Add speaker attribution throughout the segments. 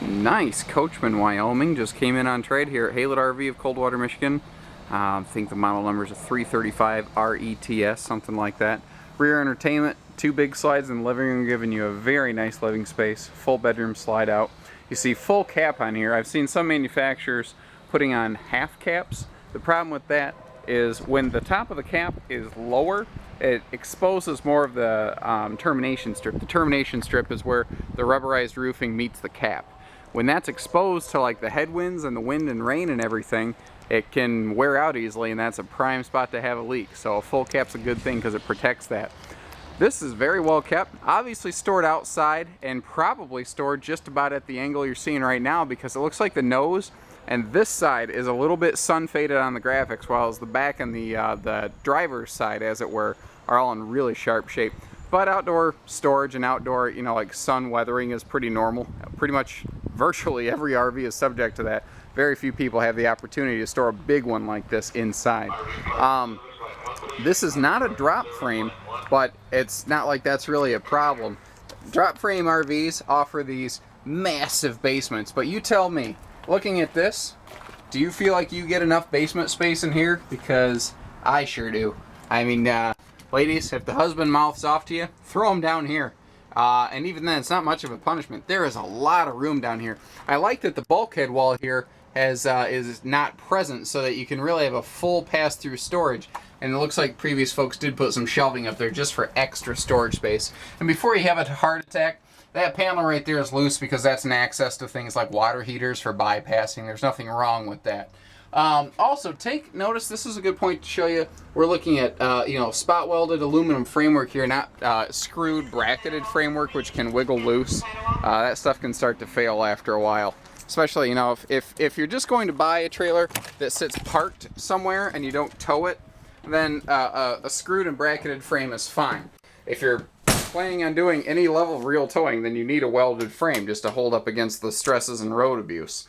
Speaker 1: Nice. Coachmen, Wyoming just came in on trade here at Haylett RV of Coldwater, Michigan. I think the model number is a 335 RETS, something like that. Rear entertainment, 2 big slides in the living room, giving you a very nice living space. Full bedroom slide out. You see full cap on here. I've seen some manufacturers putting on half caps. The problem with that is when the top of the cap is lower, it exposes more of the termination strip. The termination strip is where the rubberized roofing meets the cap. When that's exposed to like the headwinds and the wind and rain and everything, it can wear out easily, and that's a prime spot to have a leak. So a full cap's a good thing because it protects that. This is very well kept, obviously stored outside and probably stored just about at the angle you're seeing right now, because it looks like the nose and this side is a little bit sun faded on the graphics, while the back and the driver's side, as it were, are all in really sharp shape. But outdoor storage and outdoor, like sun weathering is pretty normal. Pretty much virtually every RV is subject to that. Very few people have the opportunity to store a big one like this inside. This is not a drop frame, but it's not like that's really a problem. Drop frame RVs offer these massive basements, but you tell me, looking at this, do you feel like you get enough basement space in here? Because I sure do. I mean, ladies, if the husband mouths off to you, throw him down here. And even then, it's not much of a punishment. There is a lot of room down here. I like that the bulkhead wall here is not present, so that you can really have a full pass-through storage. And it looks like previous folks did put some shelving up there just for extra storage space. And before you have a heart attack, that panel right there is loose because that's an access to things like water heaters for bypassing. There's nothing wrong with that. Also, take notice, this is a good point to show you. We're looking at spot welded aluminum framework here, not screwed bracketed framework, which can wiggle loose. That stuff can start to fail after a while. Especially, if you're just going to buy a trailer that sits parked somewhere and you don't tow it, then a screwed and bracketed frame is fine. If you're planning on doing any level of real towing, then you need a welded frame just to hold up against the stresses and road abuse.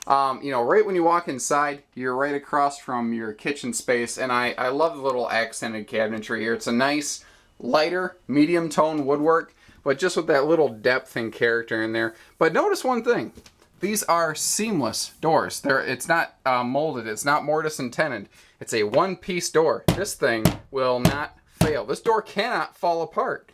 Speaker 1: Right when you walk inside, you're right across from your kitchen space, and I love the little accented cabinetry here. It's a nice, lighter, medium tone woodwork, but just with that little depth and character in there. But notice one thing. These are seamless doors. It's not molded. It's not mortise and tenon. It's a one-piece door. This thing will not fail. This door cannot fall apart.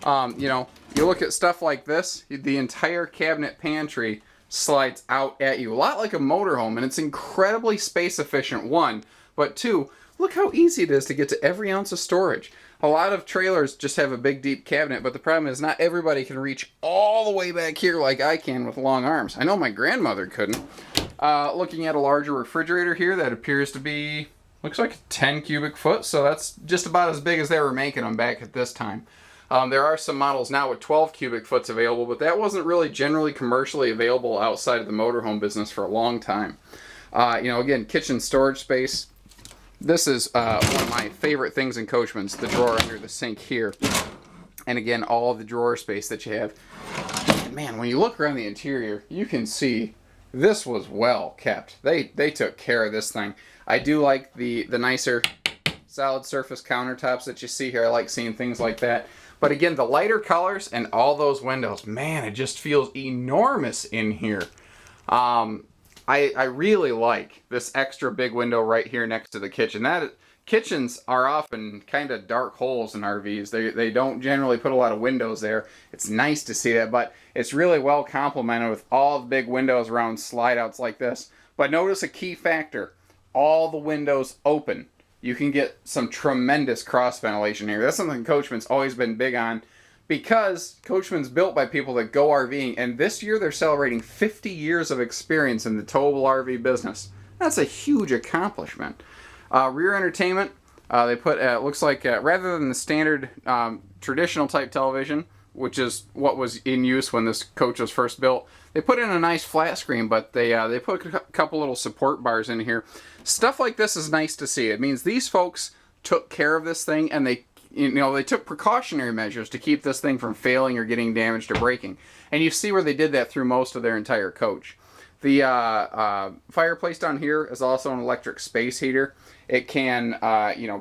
Speaker 1: You look at stuff like this, the entire cabinet pantry slides out at you. A lot like a motorhome, and it's incredibly space efficient, one. But two, look how easy it is to get to every ounce of storage. A lot of trailers just have a big deep cabinet, but the problem is not everybody can reach all the way back here like I can with long arms. I know my grandmother couldn't. Looking at a larger refrigerator here that appears to be, looks like 10 cubic foot, so that's just about as big as they were making them back at this time. There are some models now with 12 cubic foots available, but that wasn't really generally commercially available outside of the motorhome business for a long time. Again, kitchen storage space. This is one of my favorite things in Coachmen's, the drawer under the sink here. And again, all the drawer space that you have. And man, when you look around the interior, you can see this was well kept. They took care of this thing. I do like the nicer solid surface countertops that you see here. I like seeing things like that. But again, the lighter colors and all those windows, man, it just feels enormous in here. I really like this extra big window right here next to the kitchen. Kitchens are often kind of dark holes in RVs. They don't generally put a lot of windows there. It's nice to see that, but it's really well complemented with all the big windows around slide outs like this. But notice a key factor, all the windows open. You can get some tremendous cross ventilation here. That's something Coachmen's always been big on, because Coachmen's built by people that go RVing, and this year they're celebrating 50 years of experience in the towable RV business. That's a huge accomplishment. Rear entertainment, they put, looks like, rather than the standard traditional type television, which is what was in use when this coach was first built, they put in a nice flat screen, but they put a couple little support bars in here. Stuff like this is nice to see. It means these folks took care of this thing, and they took precautionary measures to keep this thing from failing or getting damaged or breaking. And you see where they did that through most of their entire coach. The fireplace down here is also an electric space heater. It can,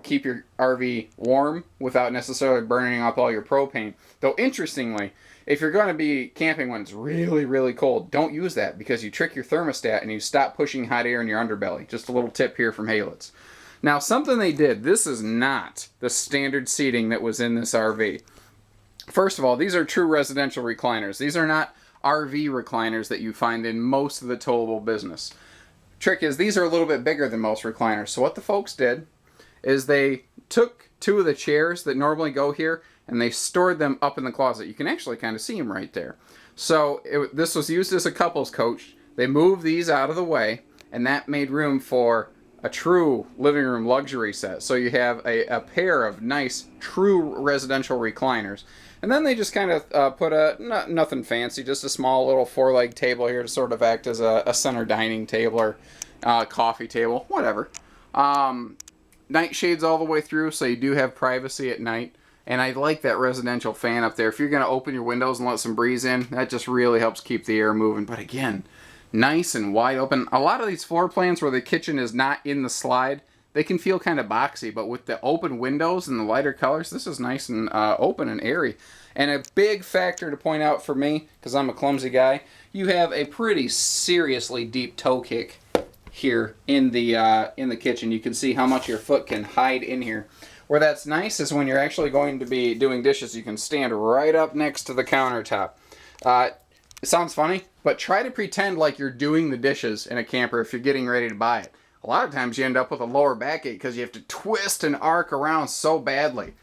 Speaker 1: keep your RV warm without necessarily burning up all your propane. Though, interestingly, if you're going to be camping when it's really, really cold, don't use that because you trick your thermostat and you stop pushing hot air in your underbelly. Just a little tip here from Haylett's. Now, something they did, this is not the standard seating that was in this RV. First of all, these are true residential recliners. These are not RV recliners that you find in most of the towable business. Trick is, these are a little bit bigger than most recliners. So what the folks did is they took two of the chairs that normally go here and they stored them up in the closet. You can actually kind of see them right there. So this was used as a couples coach. They moved these out of the way, and that made room for a true living room luxury set. So you have a pair of nice, true residential recliners. And then they just kind of put nothing fancy, just a small little 4-leg table here to sort of act as a center dining table or coffee table, whatever. Night shades all the way through, so you do have privacy at night. And I like that residential fan up there. If you're going to open your windows and let some breeze in, that just really helps keep the air moving. But again, nice and wide open. A lot of these floor plans where the kitchen is not in the slide, they can feel kind of boxy. But with the open windows and the lighter colors, this is nice and open and airy. And a big factor to point out for me, because I'm a clumsy guy, you have a pretty seriously deep toe kick here in the kitchen. You can see how much your foot can hide in here. Where that's nice is when you're actually going to be doing dishes, you can stand right up next to the countertop. It sounds funny, but try to pretend like you're doing the dishes in a camper if you're getting ready to buy it. A lot of times you end up with a lower backache because you have to twist and arc around so badly.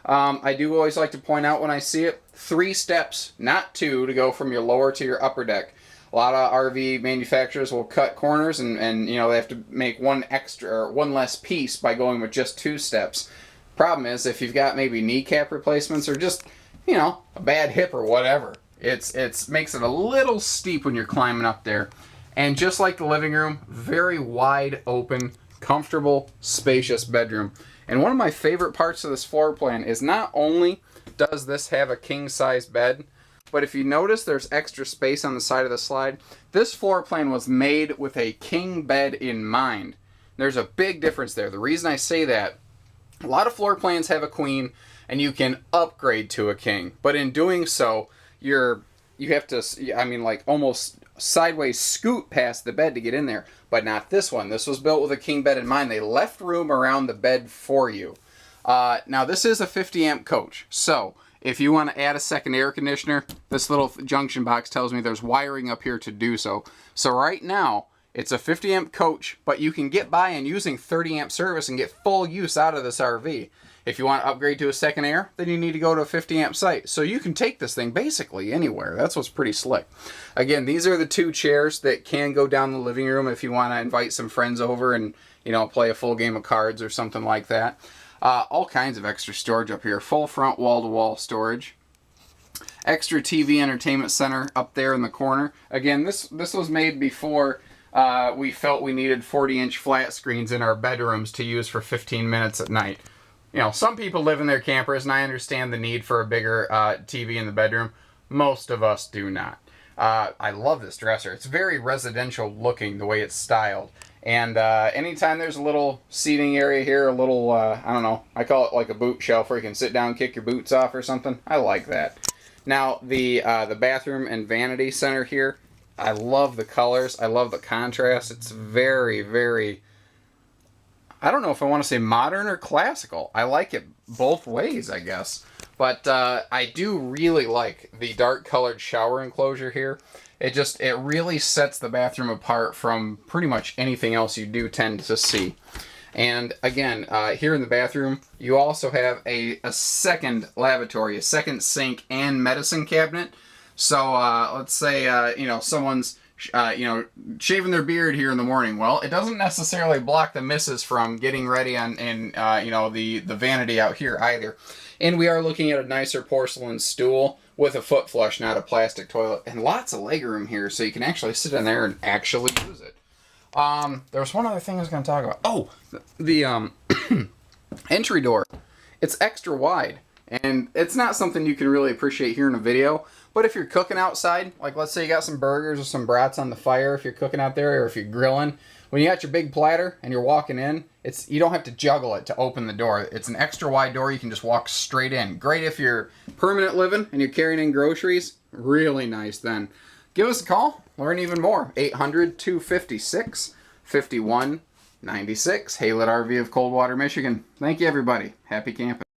Speaker 1: I do always like to point out when I see it, 3 steps, not 2, to go from your lower to your upper deck. A lot of RV manufacturers will cut corners and you know, they have to make one less piece by going with just 2 steps. Problem is, if you've got maybe kneecap replacements or just, you know, a bad hip or whatever, it makes it a little steep when you're climbing up there. And just like the living room, very wide open, comfortable, spacious bedroom. And one of my favorite parts of this floor plan is not only does this have a king-size bed, but if you notice there's extra space on the side of the slide, this floor plan was made with a king bed in mind. There's a big difference there. The reason I say that, a lot of floor plans have a queen and you can upgrade to a king, but in doing so, you have to, I mean, like almost sideways scoot past the bed to get in there, but not this one. This was built with a king bed in mind. They left room around the bed for you. Now this is a 50 amp coach, so if you want to add a second air conditioner, this little junction box tells me there's wiring up here to do so. So right now, it's a 50 amp coach, but you can get by in using 30 amp service and get full use out of this RV. If you want to upgrade to a second air, then you need to go to a 50 amp site. So you can take this thing basically anywhere. That's what's pretty slick. Again, these are the 2 chairs that can go down the living room if you want to invite some friends over and, you know, play a full game of cards or something like that. All kinds of extra storage up here. Full front wall-to-wall storage. Extra TV entertainment center up there in the corner. Again, this was made before we felt we needed 40-inch flat screens in our bedrooms to use for 15 minutes at night. You know, some people live in their campers, and I understand the need for a bigger TV in the bedroom. Most of us do not. I love this dresser. It's very residential looking, the way it's styled. And anytime there's a little seating area here, a little, I don't know, I call it like a boot shelf where you can sit down and kick your boots off or something. I like that. Now, the bathroom and vanity center here, I love the colors. I love the contrast. It's very, very, I don't know if I want to say modern or classical. I like it both ways, I guess. But I do really like the dark colored shower enclosure here. It really sets the bathroom apart from pretty much anything else you do tend to see. And again, here in the bathroom, you also have a second lavatory, a second sink and medicine cabinet. So let's say, you know, someone's, you know, shaving their beard here in the morning. Well, it doesn't necessarily block the missus from getting ready on, you know, the vanity out here either. And we are looking at a nicer porcelain stool with a foot flush, not a plastic toilet. And lots of legroom here, so you can actually sit in there and actually use it. There's one other thing I was going to talk about. Oh, the entry door. It's extra wide. And it's not something you can really appreciate here in a video, But if you're cooking outside, like let's say you got some burgers or some brats on the fire, if you're cooking out there, or if you're grilling, when you got your big platter and you're walking in, you don't have to juggle it to open the door. It's an extra wide door. You can just walk straight in. Great if you're permanent living and you're carrying in groceries. Really nice then. Give us a call. Learn even more. 800-256-5196. Haylett RV of Coldwater, Michigan. Thank you, everybody. Happy camping.